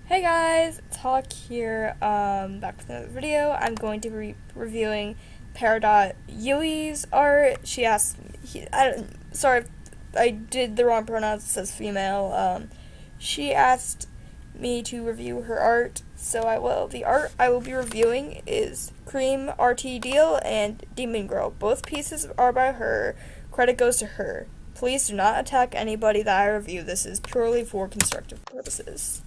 Hey guys, Talk here, back with another video. I'm going to be reviewing PeridotYui's art. She asked, sorry if I did the wrong pronouns, it says female. She asked me to review her art, so I will. The art I will be reviewing is Cream RT Deal and Demon Girl. Both pieces are by her. Credit goes to her. Please do not attack anybody that I review. This is purely for constructive purposes.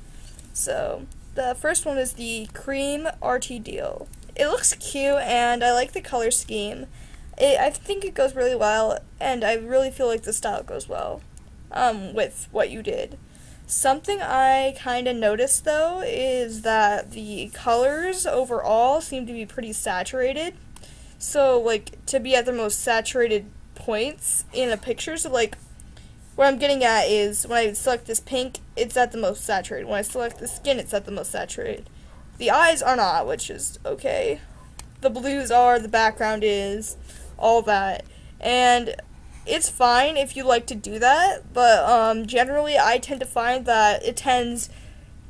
So, the first one is the Cream RT Deal. It looks cute, and I like the color scheme. I think it goes really well, and I really feel like the style goes well with what you did. Something I kind of noticed, though, is that the colors overall seem to be pretty saturated. So, like, to be at the most saturated points in a picture, so, like, what I'm getting at is when I select this pink, it's at the most saturated. When I select the skin, it's at the most saturated. The eyes are not, which is okay. The blues are, the background is, all that. And it's fine if you like to do that, but generally I tend to find that it tends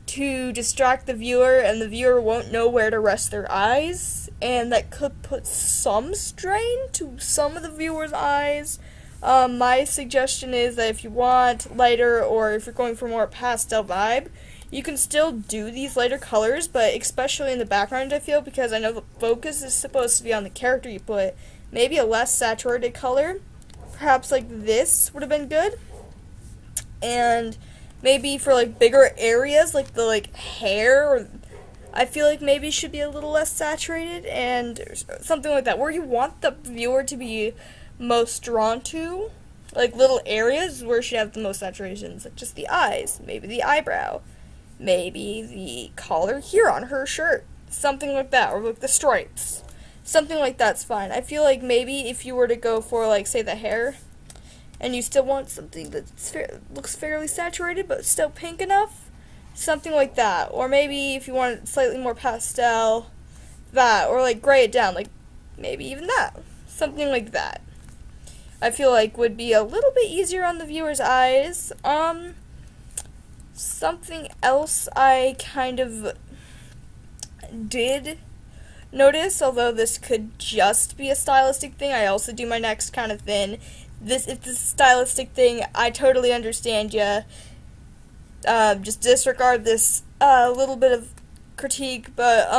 to distract the viewer, and the viewer won't know where to rest their eyes, and that could put some strain to some of the viewer's eyes. My suggestion is that if you want lighter, or if you're going for more pastel vibe, you can still do these lighter colors, but especially in the background, I feel, because I know the focus is supposed to be on the character you put, maybe a less saturated color, perhaps like this would have been good, and maybe for like bigger areas, like the hair, or I feel like maybe should be a little less saturated, and something like that, where you want the viewer to be most drawn to, like little areas where she has the most saturations, like just the eyes, maybe the eyebrow, maybe the collar here on her shirt, something like that, or like the stripes, something like that's fine. I feel like maybe if you were to go for, like, say the hair, and you still want something that looks fairly saturated but still pink enough, something like that, or maybe if you want slightly more pastel, that, or like gray it down, like maybe even that, something like that. I feel like would be a little bit easier on the viewer's eyes. Something else I kind of did notice, although this could just be a stylistic thing, I also do my next kind of thin. If this is a stylistic thing, I totally understand ya. Just disregard this little bit of critique, but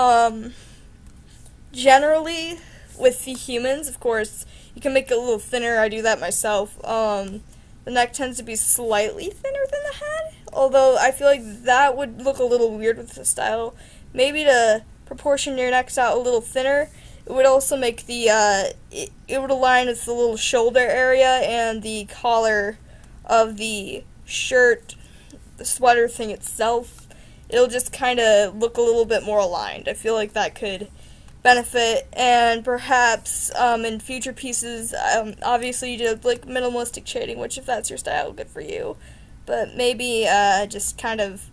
generally, with the humans, of course, you can make it a little thinner. I do that myself. The neck tends to be slightly thinner than the head, although I feel like that would look a little weird with the style. Maybe to proportion your necks out a little thinner, it would also make the, it would align with the little shoulder area and the collar of the shirt, the sweater thing itself. It'll just kind of look a little bit more aligned. I feel like that could benefit, and perhaps in future pieces, obviously you did like minimalistic shading, which if that's your style, good for you, but maybe just kind of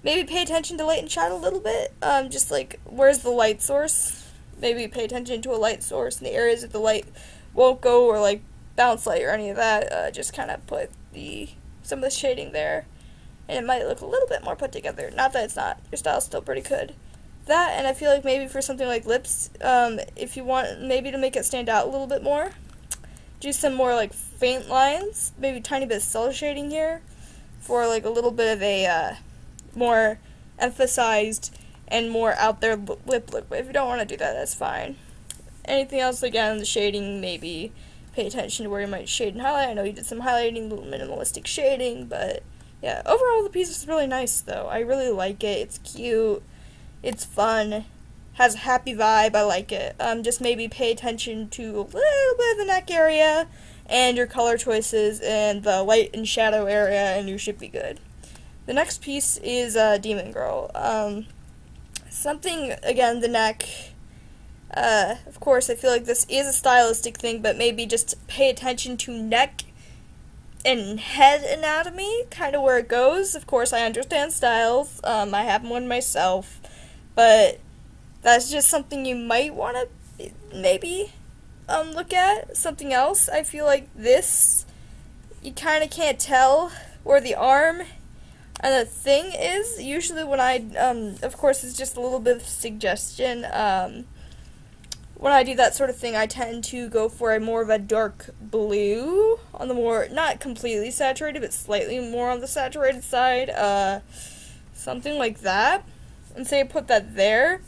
maybe pay attention to light and shadow a little bit, just like where's the light source, maybe pay attention to a light source in the areas that the light won't go, or like bounce light or any of that, just kind of put some of the shading there, and it might look a little bit more put together. Not that it's not, your style's still pretty good. That, and I feel like maybe for something like lips, if you want maybe to make it stand out a little bit more, do some more like faint lines, maybe a tiny bit of cell shading here, for like a little bit of a more emphasized and more out there lip look. But if you don't want to do that, that's fine. Anything else, again, the shading, maybe pay attention to where you might shade and highlight. I know you did some highlighting, little minimalistic shading, but yeah, overall the piece is really nice though. I really like it. It's cute. It's fun, has a happy vibe, I like it. Just maybe pay attention to a little bit of the neck area, and your color choices, and the light and shadow area, and you should be good. The next piece is Demon Girl. Something, again, the neck, of course, I feel like this is a stylistic thing, but maybe just pay attention to neck and head anatomy, kind of where it goes. Of course, I understand styles, I have one myself, but that's just something you might want to maybe look at. Something else, I feel like this, you kind of can't tell where the arm And the thing is, usually when I, of course, it's just a little bit of suggestion, when I do that sort of thing, I tend to go for a more of a dark blue, on the more, not completely saturated, but slightly more on the saturated side, something like that. And say I put that there,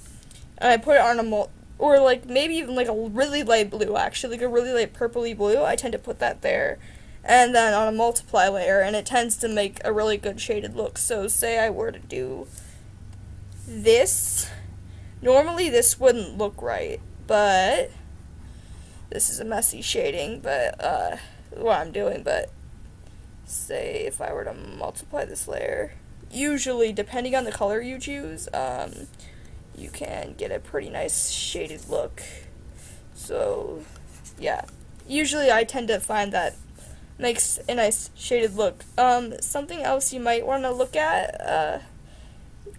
and I put it on a or like maybe even like a really light blue, actually, like a really light purpley blue, I tend to put that there. And then on a multiply layer, and it tends to make a really good shaded look. So say I were to do this, normally this wouldn't look right, but this is a messy shading, but what I'm doing, but say if I were to multiply this layer, usually depending on the color you choose, you can get a pretty nice shaded look. So yeah, usually I tend to find that makes a nice shaded look. Something else you might want to look at,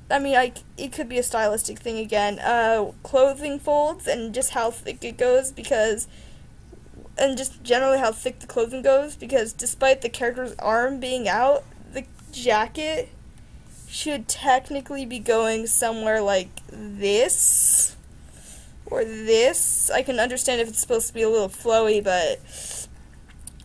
I mean, it could be a stylistic thing again, clothing folds and just how thick it goes, and just generally how thick the clothing goes, because despite the character's arm being out, the jacket should technically be going somewhere like this, or this. I can understand if it's supposed to be a little flowy, but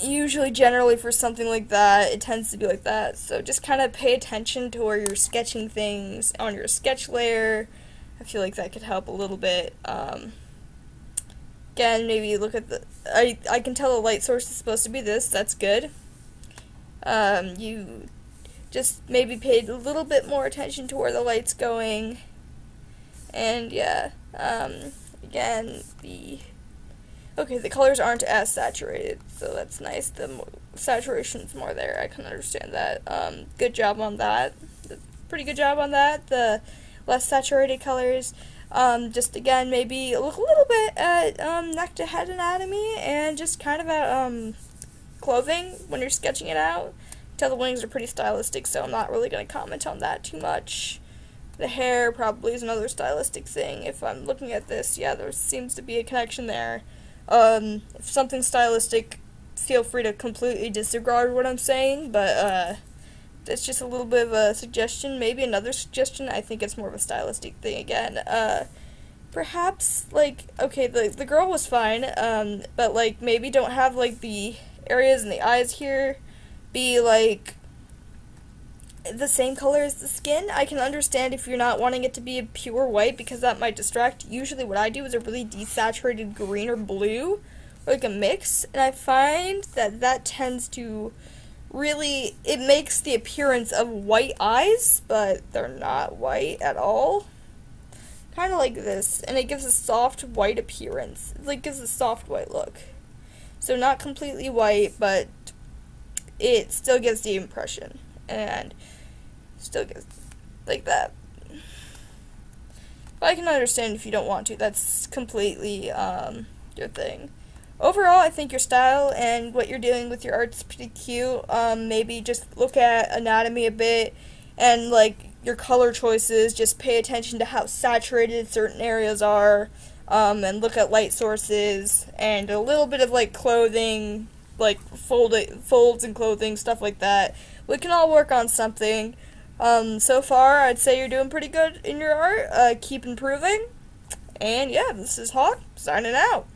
usually, generally, for something like that, it tends to be like that. So just kind of pay attention to where you're sketching things on your sketch layer. I feel like that could help a little bit. Again, maybe look at I can tell the light source is supposed to be this. That's good. You just maybe paid a little bit more attention to where the light's going. And yeah, again, the colors aren't as saturated, so that's nice. The saturation's more there. I can understand that. Good job on that. Pretty good job on that. The less saturated colors. Just again, maybe look a little bit at neck to head anatomy, and just kind of at clothing when you're sketching it out. Tell the wings are pretty stylistic, so I'm not really going to comment on that too much. The hair probably is another stylistic thing. If I'm looking at this, yeah, there seems to be a connection there. If something's stylistic, feel free to completely disregard what I'm saying, but that's just a little bit of a suggestion. Maybe another suggestion, I think it's more of a stylistic thing again. Perhaps, like, okay, the girl was fine, but, like, maybe don't have, like, the areas in the eyes here be, like, the same color as the skin. I can understand if you're not wanting it to be a pure white, because that might distract. Usually what I do is a really desaturated green or blue, or like a mix, and I find that tends to really, it makes the appearance of white eyes, but they're not white at all. Kind of like this, and it gives a soft white appearance. It like gives a soft white look. So not completely white, but it still gives the impression, and still gives like that. But I can understand if you don't want to. That's completely your thing. Overall, I think your style and what you're doing with your art is pretty cute. Maybe just look at anatomy a bit, and like your color choices. Just pay attention to how saturated certain areas are, and look at light sources and a little bit of like clothing, like folds and clothing, stuff like that. We can all work on something. So far, I'd say you're doing pretty good in your art. Keep improving. And yeah, this is Hawk, signing out.